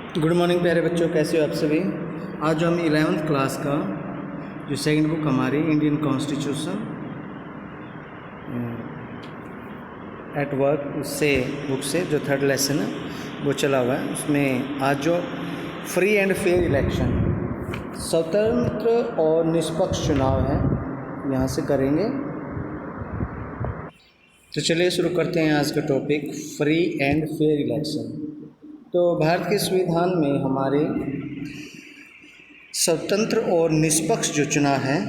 Good morning प्यारे बच्चों, कैसे हो आप सभी। आज जो हम 11th क्लास का जो सेकंड बुक हमारी इंडियन कॉन्स्टिट्यूशन एट वर्क उससे बुक से जो थर्ड लेसन है वो चला हुआ है। उसमें आज जो फ्री एंड फेयर इलेक्शन, स्वतंत्र और निष्पक्ष चुनाव है, यहाँ से करेंगे। तो चलिए शुरू करते हैं आज का topic, free and fair election. तो भारत के संविधान में हमारे स्वतंत्र और निष्पक्ष जो चुनाव हैं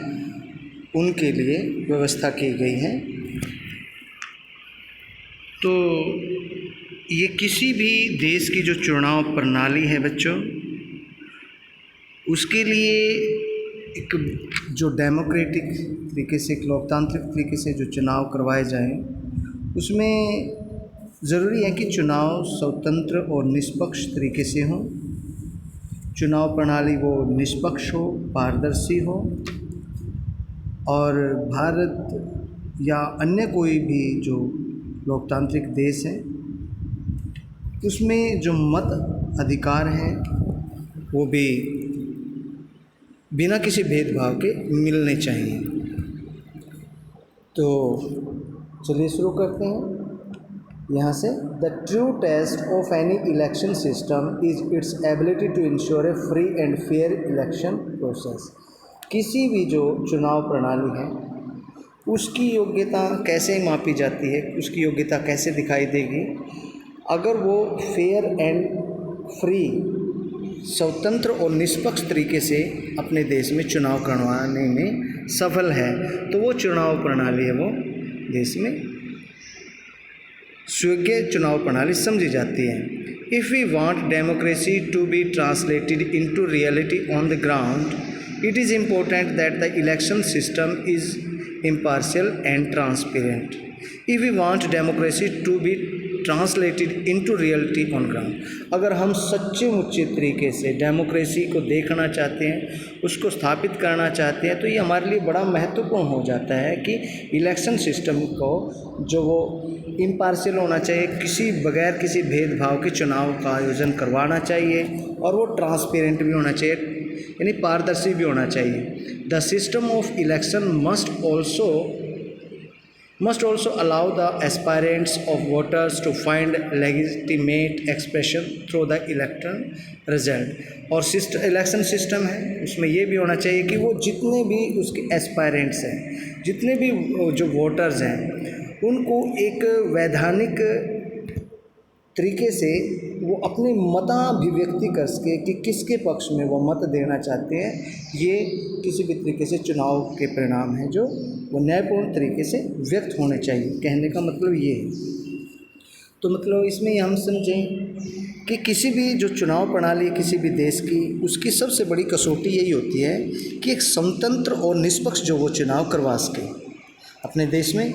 उनके लिए व्यवस्था की गई है। तो ये किसी भी देश की जो चुनाव प्रणाली है बच्चों, उसके लिए एक जो डेमोक्रेटिक तरीके से, एक लोकतांत्रिक तरीके से जो चुनाव करवाए जाएं, उसमें ज़रूरी है कि चुनाव स्वतंत्र और निष्पक्ष तरीके से हो। चुनाव प्रणाली वो निष्पक्ष हो, पारदर्शी हो, और भारत या अन्य कोई भी जो लोकतांत्रिक देश है उसमें जो मत अधिकार हैं वो भी बिना किसी भेदभाव के मिलने चाहिए। तो चलिए शुरू करते हैं यहाँ से। The true test of any election system is its ability to ensure a free and fair election process. किसी भी जो चुनाव प्रणाली है उसकी योग्यता कैसे मापी जाती है, उसकी योग्यता कैसे दिखाई देगी अगर वो फेयर एंड फ्री, स्वतंत्र और निष्पक्ष तरीके से अपने देश में चुनाव करवाने में सफल है, तो वो चुनाव प्रणाली है वो देश में सुयोग्य चुनाव प्रणाली समझी जाती है। If we want democracy to be translated into reality on the ground, it is important that the election system is impartial and transparent. If we want democracy to be translated into reality on ground, अगर हम सच्चे मुच्चे तरीके से democracy को देखना चाहते हैं, उसको स्थापित करना चाहते हैं, तो ये हमारे लिए बड़ा महत्वपूर्ण हो जाता है कि इलेक्शन सिस्टम को जो वो इम्पार्शियल होना चाहिए, किसी बगैर किसी भेदभाव के चुनाव का आयोजन करवाना चाहिए, और वो ट्रांसपेरेंट भी होना चाहिए, यानी पारदर्शी भी होना चाहिए। The system of election must also allow the aspirants of voters to find legitimate expression through the election result। और इलेक्शन सिस्टम है उसमें ये भी होना चाहिए कि वो जितने भी उसके एस्पायरेंट्स हैं, जितने भी जो वोटर्स हैं, उनको एक वैधानिक तरीके से वो अपनी मताभिव्यक्ति कर सके कि किसके पक्ष में वो मत देना चाहते हैं। ये किसी भी तरीके से चुनाव के परिणाम हैं जो वो न्यायपूर्ण तरीके से व्यक्त होने चाहिए। कहने का मतलब ये है। तो मतलब इसमें हम समझें कि किसी भी जो चुनाव प्रणाली है किसी भी देश की, उसकी सबसे बड़ी कसौटी यही होती है कि एक स्वतंत्र और निष्पक्ष जो वो चुनाव करवा सके अपने देश में।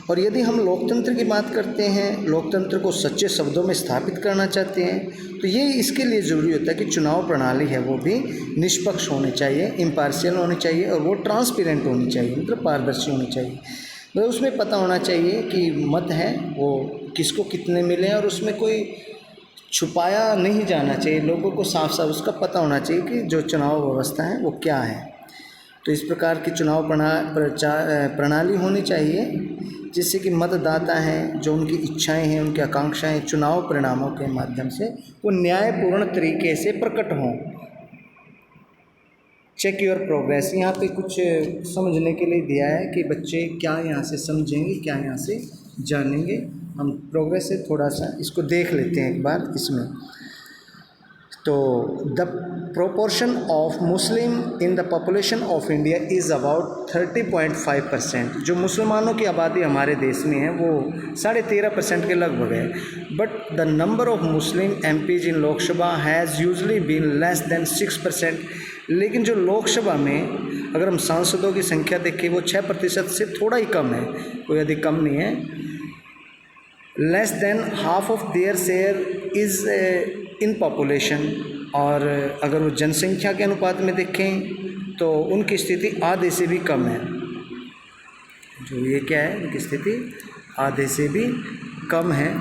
और यदि हम लोकतंत्र की बात करते हैं, लोकतंत्र को सच्चे शब्दों में स्थापित करना चाहते हैं, तो ये इसके लिए ज़रूरी होता है कि चुनाव प्रणाली है वो भी निष्पक्ष होनी चाहिए, इम्पार्शियल होनी चाहिए, और वो ट्रांसपेरेंट होनी चाहिए, मतलब पारदर्शी होनी चाहिए। मतलब उसमें पता होना चाहिए कि मत है वो किसको कितने मिले हैं, और उसमें कोई छुपाया नहीं जाना चाहिए, लोगों को साफ साफ उसका पता होना चाहिए कि जो चुनाव व्यवस्था है वो क्या है। तो इस प्रकार की चुनाव प्रणाली होनी चाहिए जिससे कि मतदाता हैं, जो उनकी इच्छाएं हैं, उनकी आकांक्षाएं चुनाव परिणामों के माध्यम से वो न्यायपूर्ण तरीके से प्रकट हों। चेक योर प्रोग्रेस, यहाँ पे कुछ समझने के लिए दिया है कि बच्चे क्या यहाँ से समझेंगे, क्या यहाँ से जानेंगे। हम प्रोग्रेस से थोड़ा सा इसको देख लेते हैं एक बार इसमें। तो the proportion of Muslim in the population of India is about 30.5%। जो मुसलमानों की आबादी हमारे देश में है वो 13.5% के लगभग है। But the number of Muslim MPs in Lok Sabha has usually been less than 6%। लेकिन जो लोकसभा में अगर हम सांसदों की संख्या देखें वो 6% से थोड़ा ही कम है, कोई अधिक कम नहीं है। Less than half of their share is in population, और अगर वो जनसंख्या के अनुपात में देखें तो उनकी स्थिति आधे से भी कम है। जो ये क्या है, उनकी स्थिति आधे से भी कम है।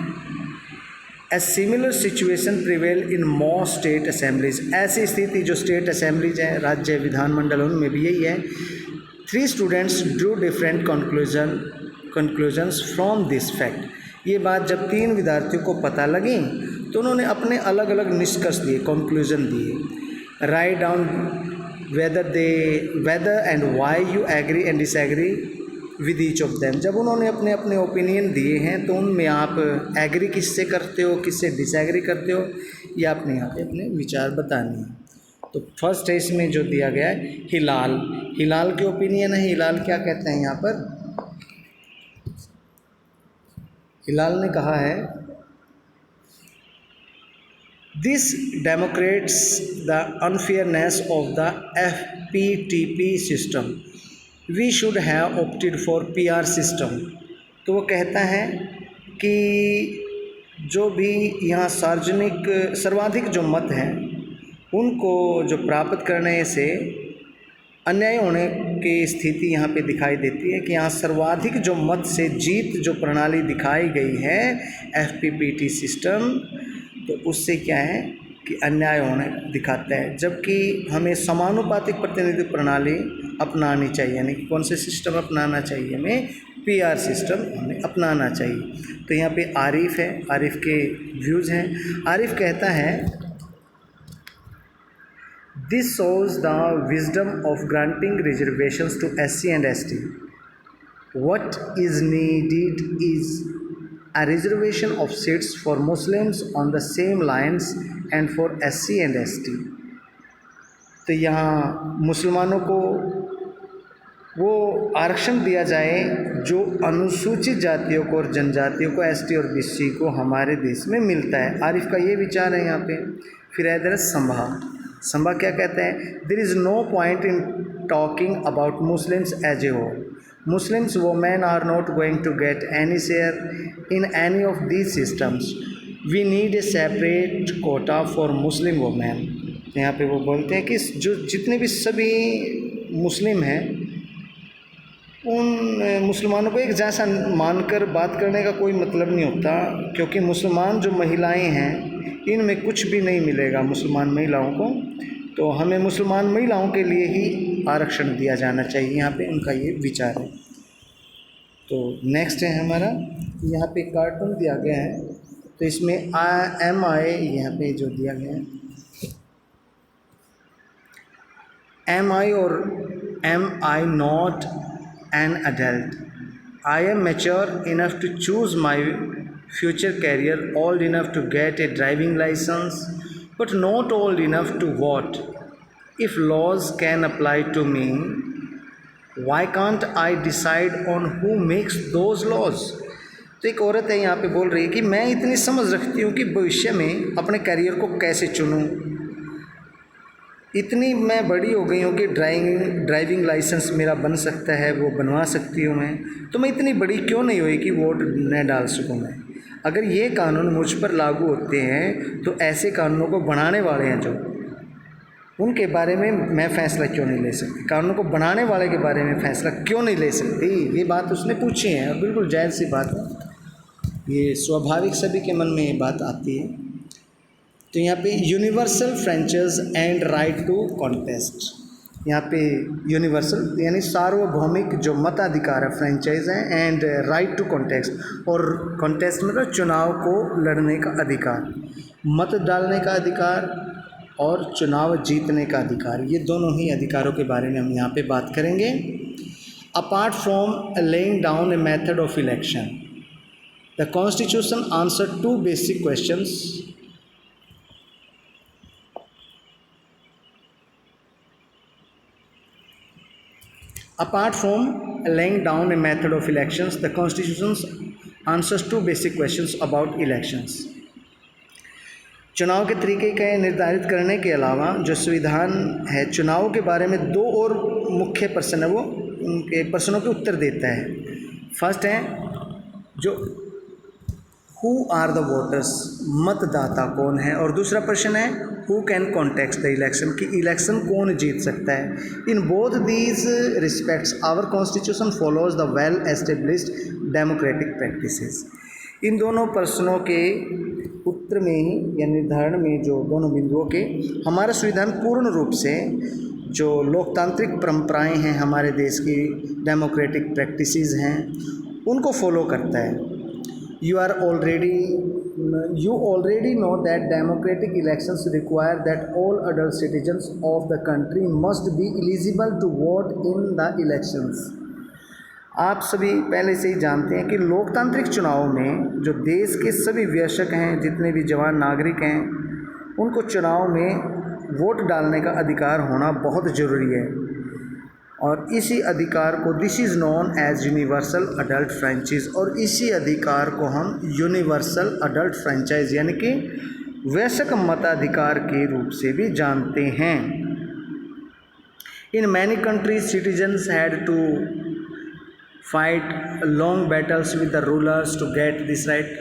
A similar situation prevail in most state assemblies, ऐसी स्थिति जो स्टेट असेंबलीज हैं, राज्य विधानमंडल, उनमें भी यही है। 3 students Drew different conclusions from this fact, ये बात जब 3 विद्यार्थियों को पता लगी तो उन्होंने अपने अलग अलग निष्कर्ष दिए, कंक्लूजन दिए। Write down whether and why you agree and disagree with each of them, जब उन्होंने अपने अपने ओपिनियन दिए हैं तो उनमें आप एग्री किससे करते हो, किससे डिसएग्री करते हो, ये आपने यहाँ पे अपने विचार बताने हैं। तो फर्स्ट है इसमें जो दिया गया है हिलाल के ओपिनियन है। हिलाल क्या कहते हैं यहाँ पर? हिलाल ने कहा है, this democrats the unfairness of the FPTP system, we should have opted for PR system. तो वो कहता है कि जो भी यहाँ सर्वाधिक जो मत हैं उनको जो प्राप्त करने से अन्याय होने की स्थिति यहाँ पे दिखाई देती है कि यहाँ सर्वाधिक जो मत से जीत जो प्रणाली दिखाई गई है FPPT सिस्टम, तो उससे क्या है कि अन्याय होने दिखाता है, जबकि हमें समानुपातिक प्रतिनिधित्व प्रणाली अपनानी चाहिए। यानी कि कौन से सिस्टम अपनाना चाहिए? हमें PR सिस्टम हमें अपनाना चाहिए। तो यहाँ पे आरिफ है, आरिफ के व्यूज़ हैं। आरिफ कहता है, this shows the wisdom of granting reservations to SC and ST. What is needed is a reservation of seats for Muslims on the same lines and for SC and ST. तो यहाँ मुसलमानों को वो आरक्षण दिया जाए जो अनुसूचित जातियों को और जनजातियों को, ST और BC को हमारे देश में मिलता है। आरिफ का ये विचार है यहाँ पे। फिर है संभा क्या कहते हैं? There is no point in talking about Muslims as a whole, Muslims women are not going to get any share in any of these systems, we need a separate quota for Muslim women. यहाँ पे वो बोलते हैं कि जो जितने भी सभी मुस्लिम हैं उन मुसलमानों को एक जैसा मानकर बात करने का कोई मतलब नहीं होता, क्योंकि मुसलमान जो महिलाएं हैं इनमें कुछ भी नहीं मिलेगा मुसलमान महिलाओं को, तो हमें मुसलमान महिलाओं के लिए ही आरक्षण दिया जाना चाहिए। यहाँ पे उनका ये विचार है। तो नेक्स्ट है हमारा, यहाँ पे कार्टून दिया गया है, तो इसमें MI यहाँ पे जो दिया गया है, MI और MI not an adult, I am mature enough to choose my future career, old enough to get a driving license, but not old enough to vote. If laws can apply to me, why can't I decide on who makes those laws? तो एक औरत है यहाँ पे बोल रही है कि मैं इतनी समझ रखती हूँ कि भविष्य में अपने करियर को कैसे चुनूँ, इतनी मैं बड़ी हो गई हूँ कि ड्राइविंग लाइसेंस मेरा बन सकता है, वो बनवा सकती हूँ मैं, तो मैं इतनी बड़ी क्यों नहीं हुई कि वोट न डाल सकूँ मैं। अगर ये कानून मुझ पर लागू होते हैं तो ऐसे कानूनों को बनाने वाले हैं जो, उनके बारे में मैं फ़ैसला क्यों नहीं ले सकती, कानूनों को बनाने वाले के बारे में फ़ैसला क्यों नहीं ले सकती? ये बात उसने पूछी है और बिल्कुल जायज़ सी बात है, ये स्वाभाविक सभी के मन में ये बात आती है। तो यहाँ पे universal franchise and right to contest, यहाँ पे यूनिवर्सल यानी सार्वभौमिक जो मताधिकार है फ्रेंचाइज है, एंड राइट टू कॉन्टेस्ट, और कॉन्टेस्ट मतलब चुनाव को लड़ने का अधिकार, मत डालने का अधिकार और चुनाव जीतने का अधिकार, ये दोनों ही अधिकारों के बारे में हम यहाँ पे बात करेंगे। Apart from laying down a method of election, the constitution answer 2 basic questions. Apart from laying down a method of elections, the Constitution answers 2 basic questions about elections. चुनाव के तरीके के निर्धारित करने के अलावा जो संविधान है चुनाव के बारे में 2 और मुख्य प्रश्न है, वो उनके प्रश्नों के उत्तर देता है। फर्स्ट है जो हु आर द वोटर्स, मतदाता कौन है, और दूसरा प्रश्न है who can contest the election, कि इलेक्शन कौन जीत सकता है। In both these respects our constitution follows the well established democratic practices. इन दोनों प्रश्नों के चित्र में ही या निर्धारण में जो दोनों बिंदुओं के हमारा संविधान पूर्ण रूप से जो लोकतांत्रिक परंपराएं हैं, हमारे देश की डेमोक्रेटिक प्रैक्टिसेस हैं, उनको फॉलो करता है। You already know that democratic elections require that all adult citizens of the country must be eligible to vote in the elections. आप सभी पहले से ही जानते हैं कि लोकतांत्रिक चुनाव में जो देश के सभी वयस्क हैं, जितने भी जवान नागरिक हैं, उनको चुनाव में वोट डालने का अधिकार होना बहुत ज़रूरी है। और इसी अधिकार को this is known as universal adult franchise, और इसी अधिकार को हम यूनिवर्सल अडल्ट फ्रेंचाइज यानी कि वयस्क मताधिकार के रूप से भी जानते हैं। In many countries citizens had to fight long battles with the rulers to get this right.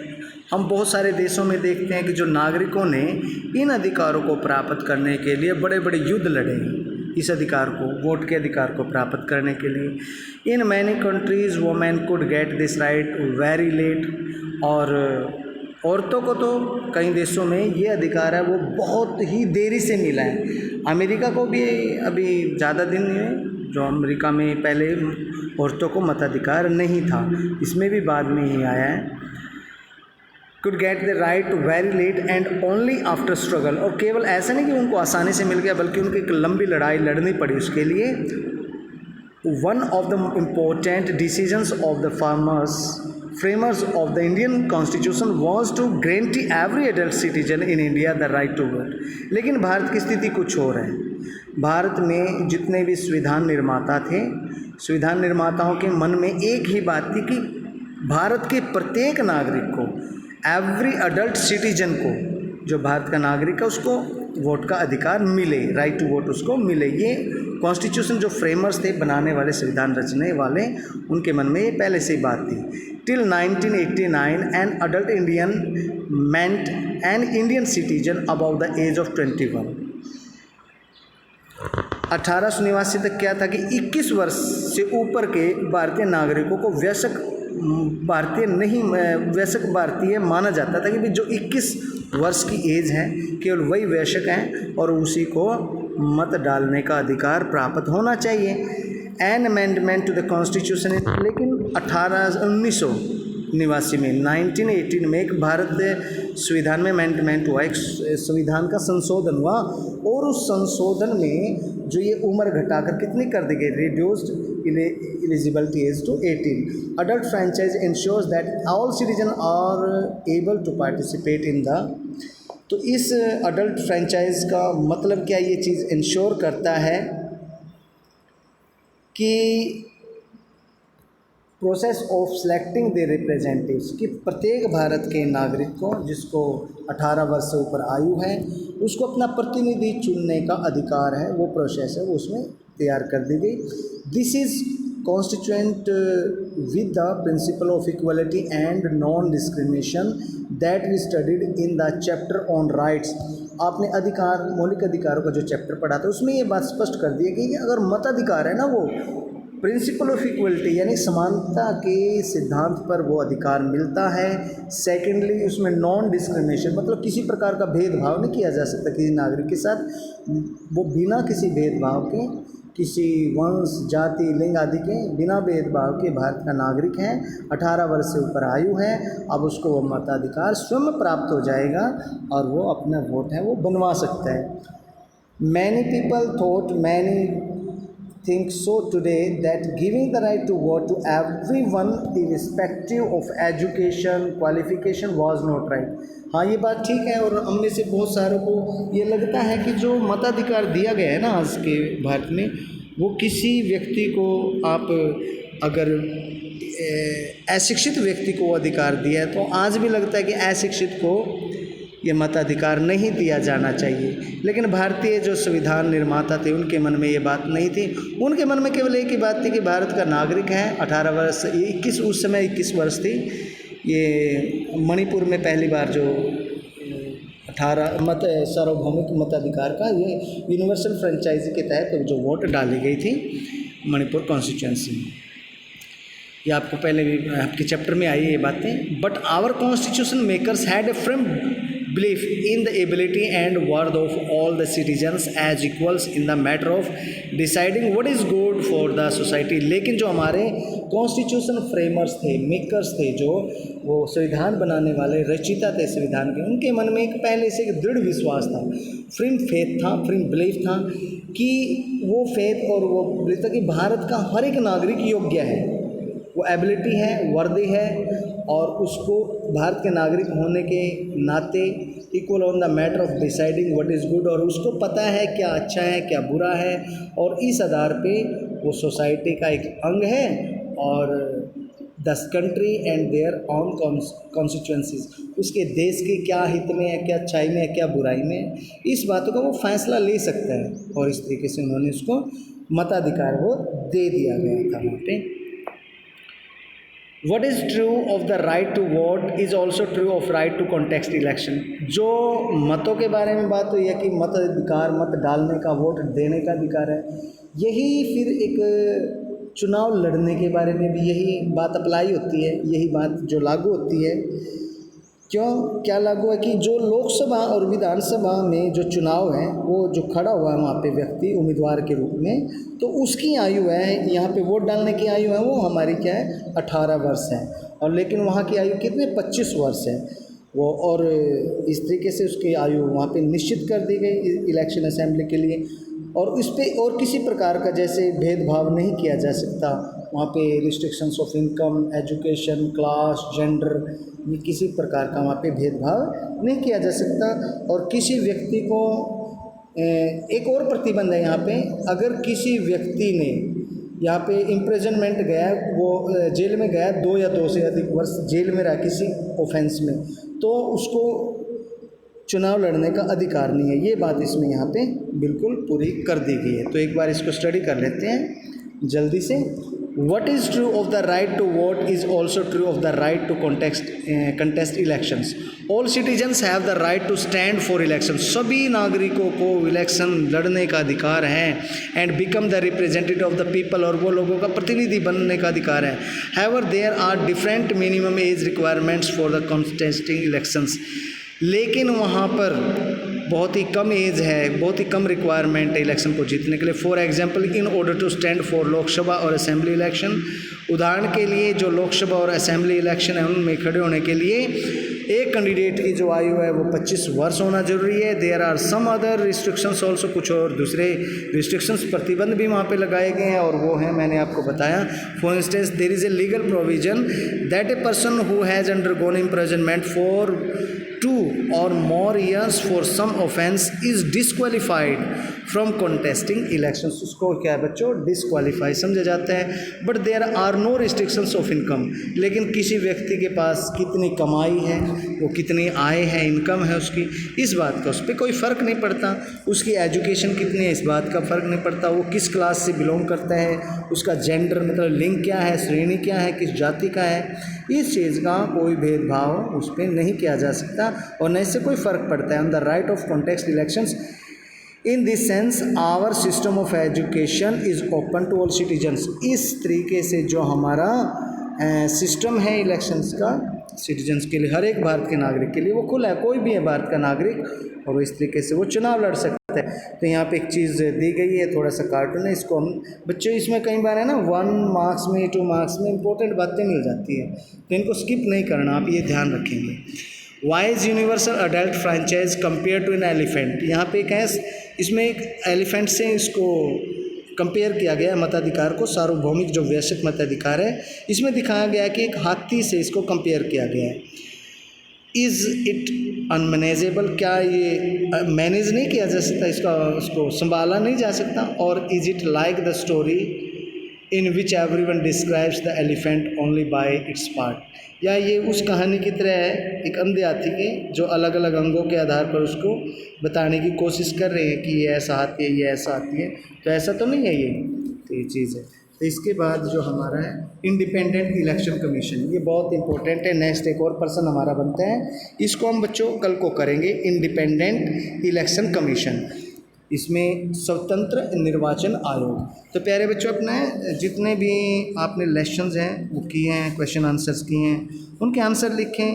हम बहुत सारे देशों में देखते हैं कि जो नागरिकों ने इन अधिकारों को प्राप्त करने के लिए बड़े बड़े युद्ध लड़े हैं, इस अधिकार को, वोट के अधिकार को प्राप्त करने के लिए। In many countries women could get this right very late, और औरतों को तो कई देशों में ये अधिकार है वो बहुत ही देरी से मिला है। अमेरिका को भी अभी ज़्यादा दिन नहीं है, जो अमेरिका में पहले औरतों को मताधिकार नहीं था, इसमें भी बाद में ही आया है। could get the right very late and only after struggle, और केवल ऐसा नहीं कि उनको आसानी से मिल गया, बल्कि उनको एक लंबी लड़ाई लड़नी पड़ी उसके लिए। One of the important decisions of the framers of the Indian Constitution was to grant every adult citizen in India the right to vote। लेकिन भारत की स्थिति कुछ और है। भारत में जितने भी संविधान निर्माता थे, संविधान निर्माताओं के मन में एक ही बात थी कि भारत के प्रत्येक नागरिक को, एवरी अडल्ट सिटीजन को, जो भारत का नागरिक है उसको वोट का अधिकार मिले, राइट टू वोट उसको मिले। ये कॉन्स्टिट्यूशन जो फ्रेमर्स थे, बनाने वाले, संविधान रचने वाले, उनके मन में ये पहले से ही बात थी। Till 1989 an adult Indian meant an Indian citizen above the age of 21। 1889 तक क्या था कि 21 वर्ष से ऊपर के भारतीय नागरिकों को वयस्क भारतीय माना जाता था कि भाई जो 21 वर्ष की एज है केवल वही वयस्क हैं और उसी को मत डालने का अधिकार प्राप्त होना चाहिए। An amendment to the constitution, लेकिन 1989 में 1918 में एक भारत संविधान में अमेंडमेंट हुआ, एक संविधान का संशोधन हुआ, और उस संशोधन में जो ये उम्र घटाकर कितनी कर दी गई, reduced eligibility age to 18। Adult franchise ensures that all citizen are able to participate in the. तो इस अडल्ट फ्रेंचाइज का मतलब क्या, ये चीज़ इंश्योर करता है कि process of selecting the representatives, कि प्रत्येक भारत के नागरिक को जिसको 18 वर्ष से ऊपर आयु है उसको अपना प्रतिनिधि चुनने का अधिकार है, वो प्रोसेस है वो उसमें तैयार कर दी गई। This is constituent with the principle of equality and non discrimination that we studied in the chapter on rights. आपने अधिकार, मौलिक अधिकारों का जो चैप्टर पढ़ा था उसमें ये बात स्पष्ट कर दी है कि अगर मताधिकार है ना, वो प्रिंसिपल ऑफ इक्वलिटी यानी समानता के सिद्धांत पर वो अधिकार मिलता है। सेकेंडली उसमें नॉन डिस्क्रिमिनेशन, मतलब किसी प्रकार का भेदभाव नहीं किया जा सकता किसी नागरिक के साथ, वो बिना किसी भेदभाव के, किसी वंश, जाति, लिंग आदि के बिना भेदभाव के भारत का नागरिक है, 18 वर्ष से ऊपर आयु है, अब उसको वो मताधिकार स्वयं प्राप्त हो जाएगा और वो अपना वोट है वो बनवा सकता है। Many people thought, many think so today that giving the right to vote to everyone irrespective of education qualification was not right। हाँ, ये बात ठीक है, और हम में से बहुत सारों को ये लगता है कि जो मताधिकार दिया गया है ना आज के भारत में, वो किसी व्यक्ति को, आप अगर अशिक्षित व्यक्ति को अधिकार दिया है तो आज भी लगता है कि अशिक्षित को ये मताधिकार नहीं दिया जाना चाहिए। लेकिन भारतीय जो संविधान निर्माता थे उनके मन में ये बात नहीं थी, उनके मन में केवल एक ही बात थी कि भारत का नागरिक है, 18 वर्ष, 21 उस समय 21 वर्ष थी। ये मणिपुर में पहली बार जो 18 सार्वभौमिक मताधिकार का ये यूनिवर्सल फ्रेंचाइजी के तहत जो वोट डाली गई थी मणिपुर कॉन्स्टिट्यूंसी में, ये आपको पहले भी आपके चैप्टर में आई है ये बातें। But our constitution makers had a firm belief in the ability and worth of all the citizens as equals in the matter of deciding what is good for the society। लेकिन जो हमारे constitution framers थे, makers थे, जो वो संविधान बनाने वाले रचयिता थे संविधान के, उनके मन में एक पहले से एक दृढ़ विश्वास था, फ्रीम फेथ था, फ्रीम बिलीफ था कि वो फेथ और वो बिलीफ था कि भारत का हर एक नागरिक योग्य है, वो एबिलिटी है, वर्दी है, और उसको भारत के नागरिक होने के नाते equal on the matter of deciding what is good, और उसको पता है क्या अच्छा है क्या बुरा है, और इस आधार पे वो सोसाइटी का एक अंग है, और the country and their own constituencies, उसके देश के क्या हित में है, क्या अच्छाई में है, क्या बुराई में है, इस बातों का वो फैसला ले सकता है। और इस तरीके से उन्होंने उसको मताधिकार वो दे दिया गया था वहाँ पे। What is true of the right to vote is also true of right to contest election। जो मतों के बारे में बात हुई है कि मताधिकार, मत डालने का, वोट देने का अधिकार है, यही फिर एक चुनाव लड़ने के बारे में भी यही बात अप्लाई होती है, यही बात जो लागू होती है। क्यों, क्या लागू है कि जो लोकसभा और विधानसभा में जो चुनाव है, वो जो खड़ा हुआ है वहाँ पे व्यक्ति उम्मीदवार के रूप में, तो उसकी आयु है, यहाँ पे वोट डालने की आयु है वो हमारी क्या है 18 वर्ष है, और लेकिन वहाँ की आयु कितने 25 वर्ष है वो, और इस तरीके से उसकी आयु वहाँ पे निश्चित कर दी गई इलेक्शन असेंबली के लिए। और इस पे और किसी प्रकार का जैसे भेदभाव नहीं किया जा सकता, वहाँ पे restrictions of income, education, class, gender, ये किसी प्रकार का वहाँ पे भेदभाव नहीं किया जा सकता। और किसी व्यक्ति को एक और प्रतिबंध है यहाँ पे, अगर किसी व्यक्ति ने यहाँ पे इम्प्रिजनमेंट गया, वो जेल में गया 2 या 2 से अधिक वर्ष जेल में रहा किसी ऑफेंस में, तो उसको चुनाव लड़ने का अधिकार नहीं है। ये बात इसमें यहाँ पे बिल्कुल पूरी कर दी गई है। तो एक बार इसको स्टडी कर लेते हैं जल्दी से। What is true of the right to vote is also true of the right to contest elections। All citizens have the right to stand for elections। सभी नागरिकों को इलेक्शन लड़ने का अधिकार है, and become the representative of the people, और वो लोगों का प्रतिनिधि बनने का अधिकार है। However, there are different minimum age requirements for the contesting elections। लेकिन वहाँ पर बहुत ही कम एज है, बहुत ही कम रिक्वायरमेंट है इलेक्शन को जीतने के लिए। For example, in order to stand for Lok Sabha और असेंबली इलेक्शन, उदाहरण के लिए जो लोकसभा और असेंबली इलेक्शन है उनमें खड़े होने के लिए एक कैंडिडेट की जो आयु है वो 25 वर्ष होना जरूरी है। There are some other restrictions also, कुछ और दूसरे रिस्ट्रिक्शंस, प्रतिबंध भी वहाँ पे लगाए गए हैं, और वो हैं मैंने आपको बताया। For instance, there is a legal provision that a person who has undergone imprisonment for 2 or more years for some offense is disqualified from contesting elections। उसको क्या है बच्चों, डिसक्वालीफाई समझा जाता है। But there are no restrictions of income, लेकिन किसी व्यक्ति के पास कितनी कमाई है, वो कितनी आय है, इनकम है उसकी, इस बात का उस पर कोई फ़र्क नहीं पड़ता। उसकी एजुकेशन कितनी है, इस बात का फ़र्क नहीं पड़ता। वो किस क्लास से बिलोंग करता है, उसका जेंडर मतलब लिंग क्या है, श्रेणी क्या है, किस जाति का है, इस चीज़ का कोई भेदभाव उस पर नहीं किया जा सकता, और न इससे कोई फ़र्क पड़ता है। On the right of contest elections, in this sense our system of education is open to all citizens. इस तरीके से जो हमारा सिस्टम है इलेक्शंस का, सिटीजन्स के लिए, हर एक भारत के नागरिक के लिए वो खुला है, कोई भी है भारत का नागरिक, और इस तरीके से वो चुनाव लड़ सकता है। तो यहाँ पे एक चीज़ दी गई है, थोड़ा सा कार्टून है, इसको हम बच्चों, इसमें कई बार है ना 1 मार्क्स में 2 मार्क्स में इंपॉर्टेंट बातें मिल जाती है, तो इनको स्किप नहीं करना, आप ये ध्यान रखेंगे। Why is universal adult franchise compare to an elephant. यहाँ पे एक है, इसमें एक एलिफेंट से इसको कंपेयर किया गया है मताधिकार को, सार्वभौमिक जो वैश्विक मताधिकार है, इसमें दिखाया गया है कि एक हाथी से इसको कंपेयर किया गया है। इज़ इट अनमैनेजेबल, क्या ये मैनेज नहीं किया जा सकता, इसका उसको संभाला नहीं जा सकता। और is it like the story in which everyone describes the elephant only by it's part, या ये उस कहानी की तरह है एक अंधे हाथी के जो अलग अलग अंगों के आधार पर उसको बताने की कोशिश कर रहे हैं कि ये ऐसा हाथी है, ये ऐसा हाथी है, तो ऐसा तो नहीं है ये, तो ये चीज़ है। तो इसके बाद जो हमारा है इंडिपेंडेंट इलेक्शन कमीशन, ये बहुत इंपॉर्टेंट है। नेक्स्ट एक और पर्सन हमारा बनता है, इसको हम बच्चों कल को करेंगे, इंडिपेंडेंट इलेक्शन कमीशन। इसमें स्वतंत्र निर्वाचन आयोग। तो प्यारे बच्चों, अपने जितने भी आपने लेसन्स हैं वो किए हैं, क्वेश्चन आंसर्स किए हैं, उनके आंसर लिखें,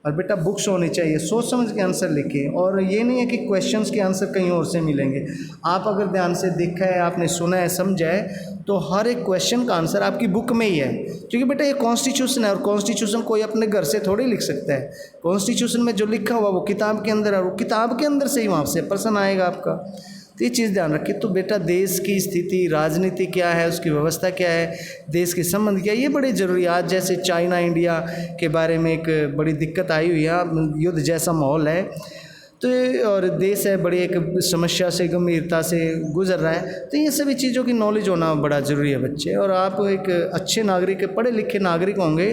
और बेटा बुक्स होनी चाहिए, सोच समझ के आंसर लिखिए। और ये नहीं है कि क्वेश्चंस के आंसर कहीं और से मिलेंगे। आप अगर ध्यान से देखा है, आपने सुना है, समझा है, तो हर एक क्वेश्चन का आंसर आपकी बुक में ही है। क्योंकि बेटा ये कॉन्स्टिट्यूशन है, और कॉन्स्टिट्यूशन कोई अपने घर से थोड़ी लिख सकता है। कॉन्स्टिट्यूशन में जो लिखा हुआ वो किताब के अंदर है, और किताब के अंदर से ही वहाँ से प्रश्न आएगा आपका। तो ये चीज़ ध्यान रखिए। तो बेटा देश की स्थिति, राजनीति क्या है, उसकी व्यवस्था क्या है, देश के संबंध क्या है, ये बड़ी ज़रूरी है। आज जैसे चाइना इंडिया के बारे में एक बड़ी दिक्कत आई हुई है, युद्ध जैसा माहौल है, तो और देश है बड़ी एक समस्या से, गंभीरता से गुजर रहा है। तो ये सभी चीज़ों की नॉलेज होना बड़ा ज़रूरी है बच्चे। और आप एक अच्छे नागरिक, पढ़े लिखे नागरिक होंगे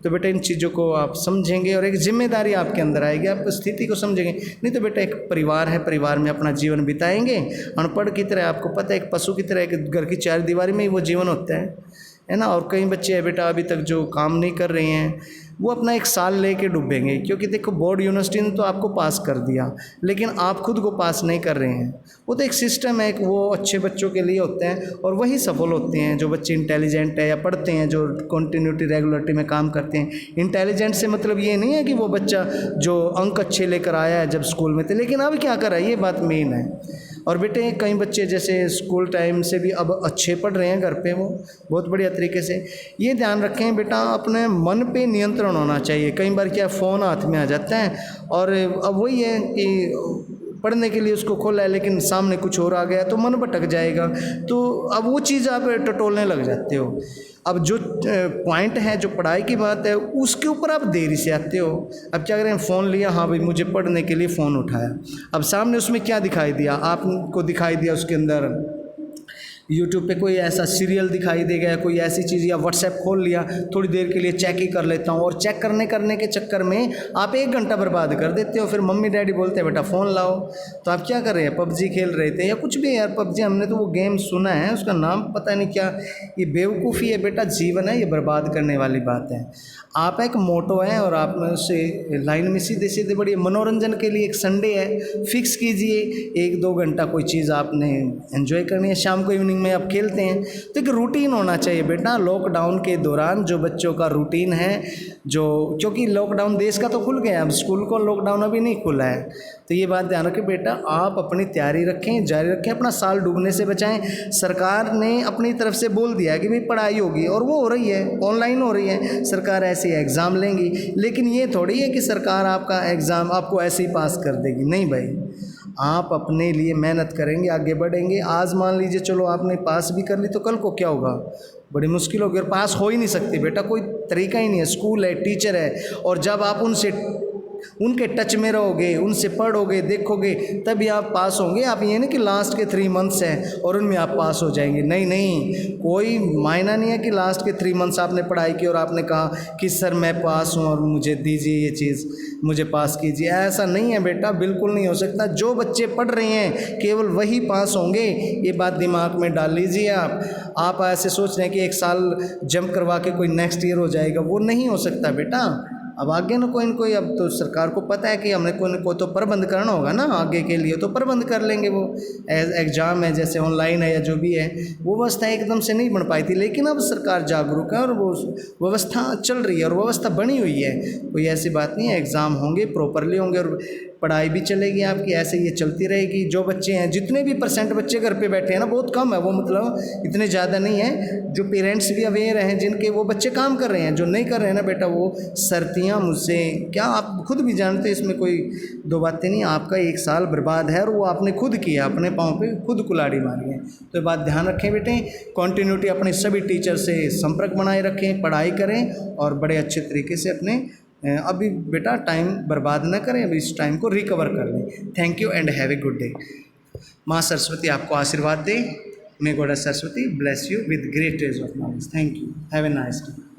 तो बेटा इन चीज़ों को आप समझेंगे, और एक जिम्मेदारी आपके अंदर आएगी, आप स्थिति को समझेंगे। नहीं तो बेटा एक परिवार है, परिवार में अपना जीवन बिताएंगे अनपढ़ की तरह। आपको पता है एक पशु की तरह, एक घर की चार दीवारी में ही वो जीवन होता है ना। और कई बच्चे हैं बेटा अभी तक जो काम नहीं कर रहे हैं, वो अपना एक साल लेके डूबेंगे। क्योंकि देखो बोर्ड यूनिवर्सिटी ने तो आपको पास कर दिया, लेकिन आप खुद को पास नहीं कर रहे हैं। वो तो एक सिस्टम है, वो अच्छे बच्चों के लिए होते हैं, और वही सफल होते हैं जो बच्चे इंटेलिजेंट है या पढ़ते हैं, जो कंटिन्यूटी रेगुलरिटी में काम करते हैं। इंटेलिजेंट से मतलब ये नहीं है कि वो बच्चा जो अंक अच्छे लेकर आया है जब स्कूल में थे, लेकिन अब क्या कर रहा है, ये बात मेन है। और बेटे कई बच्चे जैसे स्कूल टाइम से भी अब अच्छे पढ़ रहे हैं घर पे, वो बहुत बढ़िया तरीके से। ये ध्यान रखें बेटा, अपने मन पे नियंत्रण होना चाहिए। कई बार क्या फ़ोन हाथ में आ जाता है, और अब वही है कि पढ़ने के लिए उसको खोला है, लेकिन सामने कुछ और आ गया तो मन भटक जाएगा। तो अब वो चीज़ आप टटोलने लग जाते हो। अब जो पॉइंट है, जो पढ़ाई की बात है, उसके ऊपर आप देरी से आते हो। अब क्या करें, फ़ोन लिया, हाँ भाई मुझे पढ़ने के लिए फ़ोन उठाया, अब सामने उसमें क्या दिखाई दिया, आपको दिखाई दिया उसके अंदर यूट्यूब पे कोई ऐसा सीरियल दिखाई देगा या कोई ऐसी चीज़, या व्हाट्सएप खोल लिया, थोड़ी देर के लिए चेक ही कर लेता हूँ, और चेक करने के चक्कर में आप 1 घंटा बर्बाद कर देते हो। फिर मम्मी डैडी बोलते हैं बेटा फ़ोन लाओ, तो आप क्या कर रहे हैं, पबजी खेल रहे थे या कुछ भी। यार पबजी हमने तो वो गेम सुना है, उसका नाम पता नहीं क्या। ये बेवकूफ़ी है बेटा, जीवन है ये बर्बाद करने वाली बात है। आप एक मोटो है, और आप उसे लाइन में सीधे सीधे बढ़िए। मनोरंजन के लिए एक संडे है, फिक्स कीजिए 1-2 घंटा कोई चीज़ आपने एंजॉय करनी है। शाम को इवनिंग में आप खेलते हैं, तो एक रूटीन होना चाहिए बेटा। लॉकडाउन के दौरान जो बच्चों का रूटीन है, जो क्योंकि लॉकडाउन देश का तो खुल गया, अब स्कूल को लॉकडाउन अभी नहीं खुला है, तो ये बात ध्यान रखें बेटा। आप अपनी तैयारी रखें, जारी रखें, अपना साल डूबने से बचाएं। सरकार ने अपनी तरफ से बोल दिया है कि भाई पढ़ाई होगी, और वो हो रही है, ऑनलाइन हो रही है। सरकार ऐसे एग्ज़ाम लेंगी, लेकिन ये थोड़ी है कि सरकार आपका एग्ज़ाम आपको ऐसे ही पास कर देगी। नहीं भाई, आप अपने लिए मेहनत करेंगे, आगे बढ़ेंगे। आज मान लीजिए चलो आपने पास भी कर ली, तो कल को क्या होगा, बड़ी मुश्किल होगी, और पास हो ही नहीं सकती बेटा, कोई तरीका ही नहीं है। स्कूल है, टीचर है, और जब आप उनके टच में रहोगे, उनसे पढ़ोगे, देखोगे, तभी आप पास होंगे। आप ये नहीं कि लास्ट के 3 मंथ्स हैं और उनमें आप पास हो जाएंगे। नहीं नहीं, कोई मायना नहीं है कि लास्ट के 3 मंथ्स आपने पढ़ाई की और आपने कहा कि सर मैं पास हूँ और मुझे दीजिए ये चीज़, मुझे पास कीजिए। ऐसा नहीं है बेटा, बिल्कुल नहीं हो सकता। जो बच्चे पढ़ रहे हैं केवल वही पास होंगे, ये बात दिमाग में डाल लीजिए आप ऐसे सोच रहे हैं कि 1 साल जंप करवा के कोई नेक्स्ट ईयर हो जाएगा, वो नहीं हो सकता बेटा। अब आगे न कोई अब तो सरकार को पता है कि हमने कोई न कोई तो प्रबंध करना होगा ना आगे के लिए, तो प्रबंध कर लेंगे। वो एग्ज़ाम है, जैसे ऑनलाइन है या जो भी है, वो व्यवस्था एकदम से नहीं बन पाई थी, लेकिन अब सरकार जागरूक है और वो व्यवस्था चल रही है और व्यवस्था बनी हुई है। कोई ऐसी बात नहीं है, एग्ज़ाम होंगे, प्रॉपरली होंगे और पढ़ाई भी चलेगी आपकी, ऐसे ये चलती रहेगी। जो बच्चे हैं, जितने भी % बच्चे घर पे बैठे हैं ना, बहुत कम है वो, मतलब इतने ज़्यादा नहीं है। जो पेरेंट्स भी अवेयर हैं, जिनके वो बच्चे काम कर रहे हैं, जो नहीं कर रहे हैं ना बेटा, वो सरतियाँ मुझसे क्या, आप खुद भी जानते हैं, इसमें कोई 2 बातें नहीं। आपका 1 साल बर्बाद है और वो आपने खुद किया, अपने पाँव पे खुद कुल्हाड़ी मारी है। तो ये बात ध्यान रखें बेटे, कंटिन्यूटी अपने सभी टीचर से संपर्क बनाए रखें, पढ़ाई करें और बड़े अच्छे तरीके से अपने अभी बेटा टाइम बर्बाद न करें, अभी इस टाइम को रिकवर कर लें। Thank you and have a good day. माँ सरस्वती आपको आशीर्वाद दे। May God Saraswati bless you with great rays of knowledge. Thank you, have a nice day.